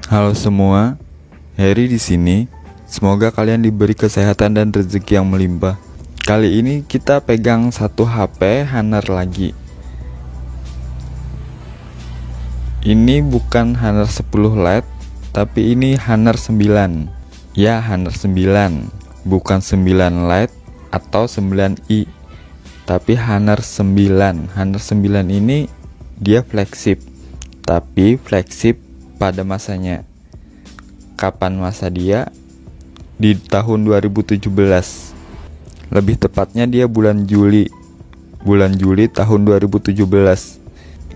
Halo semua, Heri di sini. Semoga kalian diberi kesehatan dan rezeki yang melimpah. Kali ini kita pegang satu HP Honor lagi. Ini bukan Honor 10 Lite, tapi ini Honor 9. Ya, Honor 9, bukan 9 Lite atau 9i, tapi Honor 9. Honor 9 ini dia flagship, tapi flagship pada masanya. Kapan masa dia? Di tahun 2017. Lebih tepatnya dia bulan Juli tahun 2017.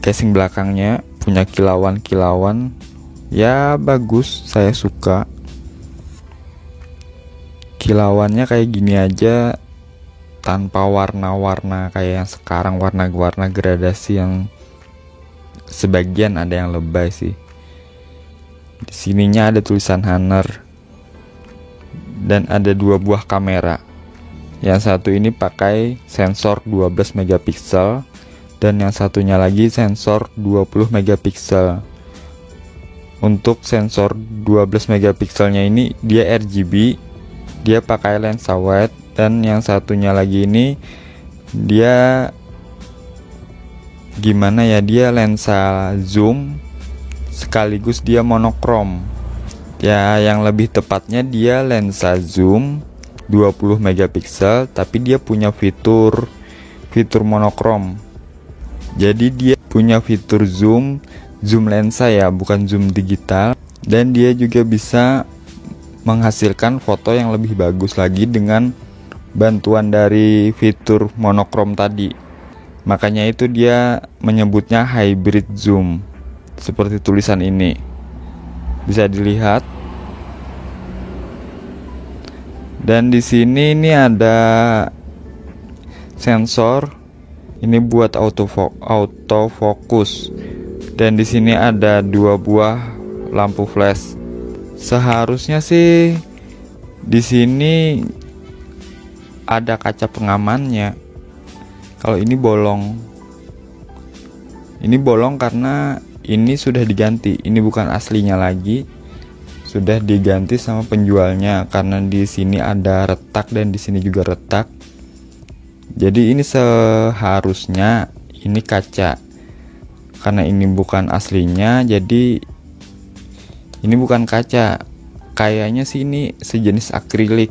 Casing belakangnya punya kilauan-kilauan. Ya bagus, saya suka. Kilauannya kayak gini aja, tanpa warna-warna kayak yang sekarang, warna-warna gradasi yang sebagian ada yang lebay sih. Di sininya ada tulisan Honor dan ada dua buah kamera. Yang satu ini pakai sensor 12 megapiksel dan yang satunya lagi sensor 20 megapiksel. Untuk sensor 12 megapikselnya ini dia RGB, dia pakai lensa wide, dan yang satunya lagi ini dia gimana ya, dia lensa zoom sekaligus dia monokrom. Ya, yang lebih tepatnya dia lensa zoom 20 megapiksel, tapi dia punya fitur monokrom. Jadi dia punya fitur zoom lensa ya, bukan zoom digital, dan dia juga bisa menghasilkan foto yang lebih bagus lagi dengan bantuan dari fitur monokrom tadi. Makanya itu dia menyebutnya hybrid zoom. Seperti tulisan ini bisa dilihat. Dan di sini ini ada sensor ini buat autofocus. Dan di sini ada dua buah lampu flash. Seharusnya sih di sini ada kaca pengamannya. Kalau ini bolong. Ini bolong karena ini sudah diganti, ini bukan aslinya lagi, sudah diganti sama penjualnya karena di sini ada retak dan di sini juga retak. Jadi ini seharusnya ini kaca, karena ini bukan aslinya, jadi ini bukan kaca. Kayaknya sih ini sejenis akrilik,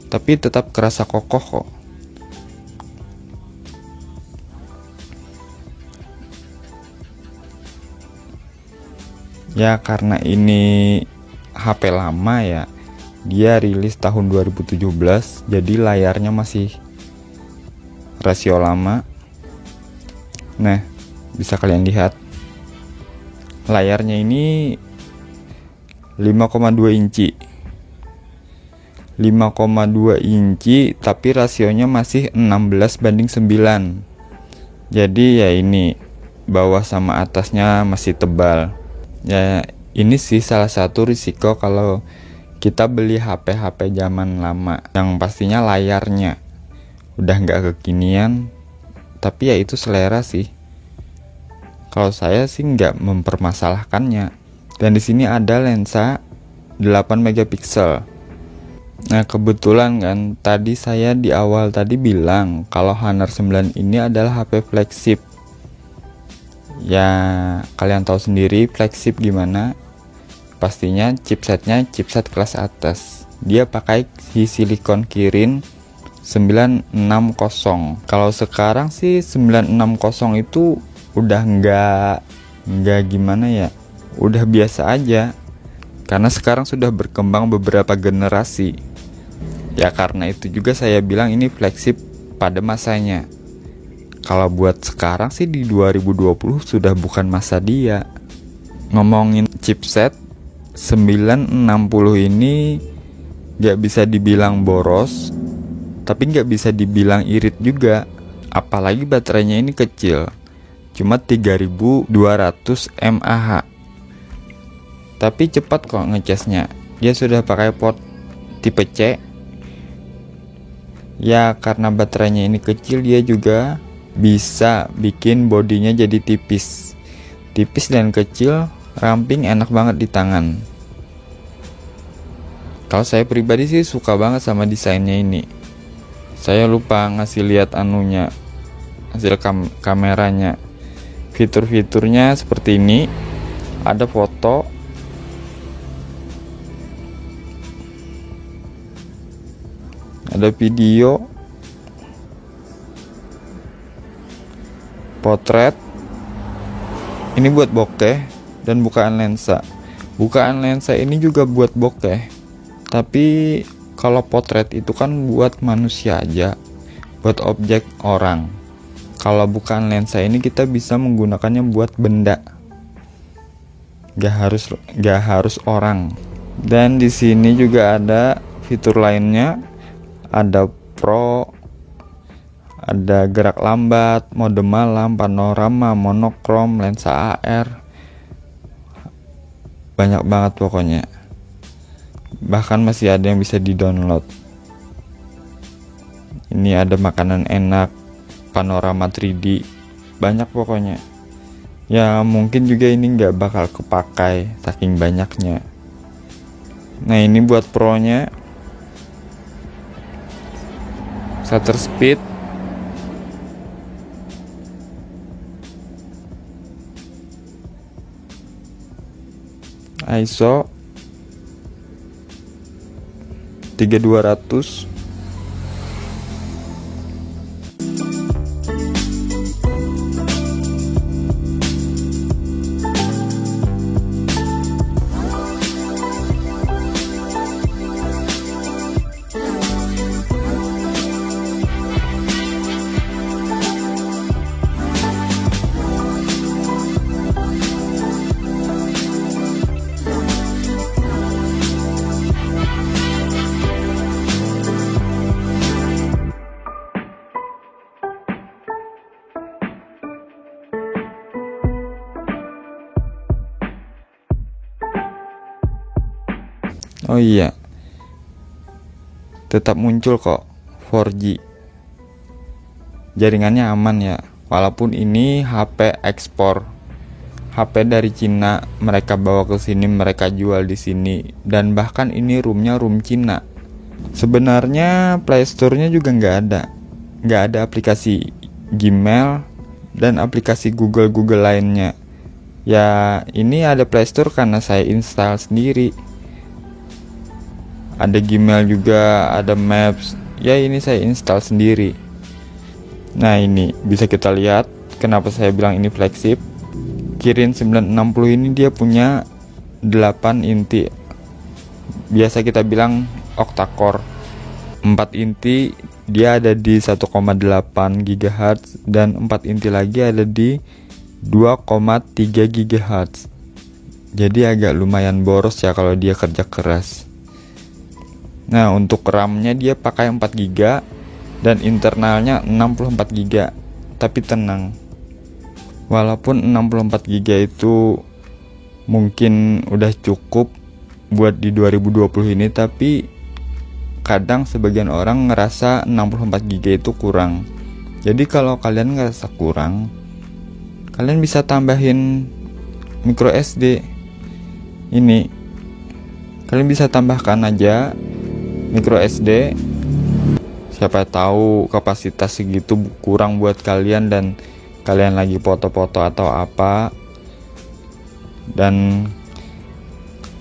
tapi tetap kerasa kokoh kok. Ya karena ini HP lama ya, dia rilis tahun 2017, jadi layarnya masih rasio lama. Nah, bisa kalian lihat layarnya ini 5,2 inci 5,2 inci, tapi rasionya masih 16:9. Jadi ya ini bawah sama atasnya masih tebal. Ya ini sih salah satu risiko kalau kita beli HP zaman lama, yang pastinya layarnya udah nggak kekinian. Tapi ya itu selera sih. Kalau saya sih nggak mempermasalahkannya. Dan di sini ada lensa 8 megapiksel. Nah kebetulan kan tadi saya di awal tadi bilang kalau Honor 9 ini adalah HP flagship. Ya kalian tahu sendiri flagship gimana, pastinya chipsetnya chipset kelas atas. Dia pakai silikon Kirin 960. Kalau sekarang sih 960 itu udah nggak gimana ya, udah biasa aja, karena sekarang sudah berkembang beberapa generasi. Ya karena itu juga saya bilang ini flagship pada masanya. Kalau buat sekarang sih di 2020 sudah bukan masa dia. Ngomongin chipset 960 ini gak bisa dibilang boros, tapi gak bisa dibilang irit juga. Apalagi baterainya ini kecil, cuma 3200 mAh. Tapi cepat kok ngecasnya. Dia sudah pakai port tipe C. Ya karena baterainya ini kecil, dia juga bisa bikin bodinya jadi tipis dan kecil, ramping, enak banget di tangan. Kalau saya pribadi sih suka banget sama desainnya ini. Saya lupa ngasih lihat anunya, hasil kameranya. Fitur-fiturnya seperti ini. Ada foto, ada video, potret. Ini buat bokeh dan bukaan lensa. Bukaan lensa ini juga buat bokeh. Tapi kalau potret itu kan buat manusia aja, buat objek orang. Kalau bukaan lensa ini kita bisa menggunakannya buat benda. Gak harus orang. Dan di sini juga ada fitur lainnya. Ada Pro, ada gerak lambat, mode malam, panorama, monokrom, lensa AR. Banyak banget pokoknya. Bahkan masih ada yang bisa di-download. Ini ada makanan enak, panorama 3D, banyak pokoknya. Ya mungkin juga ini nggak bakal kepakai saking banyaknya. Nah ini buat pro-nya. Shutter speed, ISO 3200. Oh iya, tetap muncul kok 4G. Jaringannya aman ya. Walaupun ini HP ekspor, HP dari Cina, mereka bawa ke sini, mereka jual di sini, dan bahkan ini room Cina. Sebenarnya Play Store-nya juga nggak ada aplikasi Gmail dan aplikasi Google lainnya. Ya ini ada Play Store karena saya install sendiri. Ada Gmail juga, ada Maps. Ya ini saya install sendiri. Nah ini bisa kita lihat kenapa saya bilang ini flagship. Kirin 960 ini dia punya 8 inti. Biasa kita bilang octa-core. 4 inti dia ada di 1,8 GHz dan 4 inti lagi ada di 2,3 GHz. Jadi agak lumayan boros ya kalau dia kerja keras. Nah untuk RAM-nya dia pakai 4 GB dan internalnya 64 GB. Tapi tenang, walaupun 64 GB itu mungkin udah cukup buat di 2020 ini, tapi kadang sebagian orang ngerasa 64 GB itu kurang. Jadi kalau kalian ngerasa kurang, kalian bisa tambahin micro SD. Ini kalian bisa tambahkan aja micro SD. Siapa tahu kapasitas segitu kurang buat kalian dan kalian lagi foto-foto atau apa dan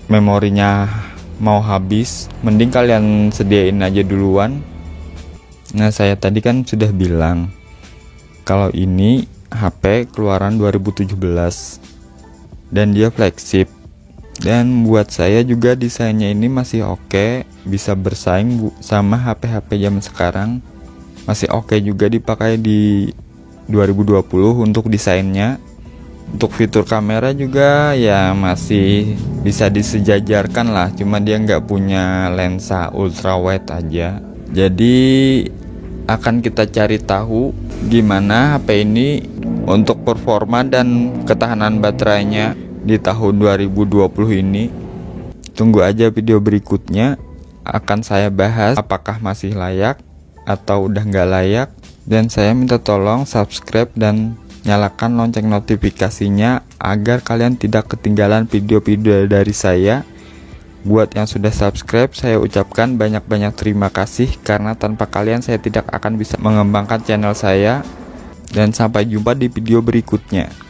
memorinya mau habis, mending kalian sediain aja duluan. Nah saya tadi kan sudah bilang kalau ini HP keluaran 2017 dan dia flagship. Dan buat saya juga desainnya ini masih oke, bisa bersaing sama HP-HP zaman sekarang. Masih oke juga dipakai di 2020 untuk desainnya. Untuk fitur kamera juga ya masih bisa disejajarkan lah, cuma dia nggak punya lensa ultra wide aja. Jadi akan kita cari tahu gimana HP ini untuk performa dan ketahanan baterainya di tahun 2020 ini. Tunggu aja video berikutnya, akan saya bahas apakah masih layak atau udah nggak layak. Dan saya minta tolong subscribe dan nyalakan lonceng notifikasinya agar kalian tidak ketinggalan video-video dari saya. Buat yang sudah subscribe, saya ucapkan banyak-banyak terima kasih karena tanpa kalian saya tidak akan bisa mengembangkan channel saya. Dan sampai jumpa di video berikutnya.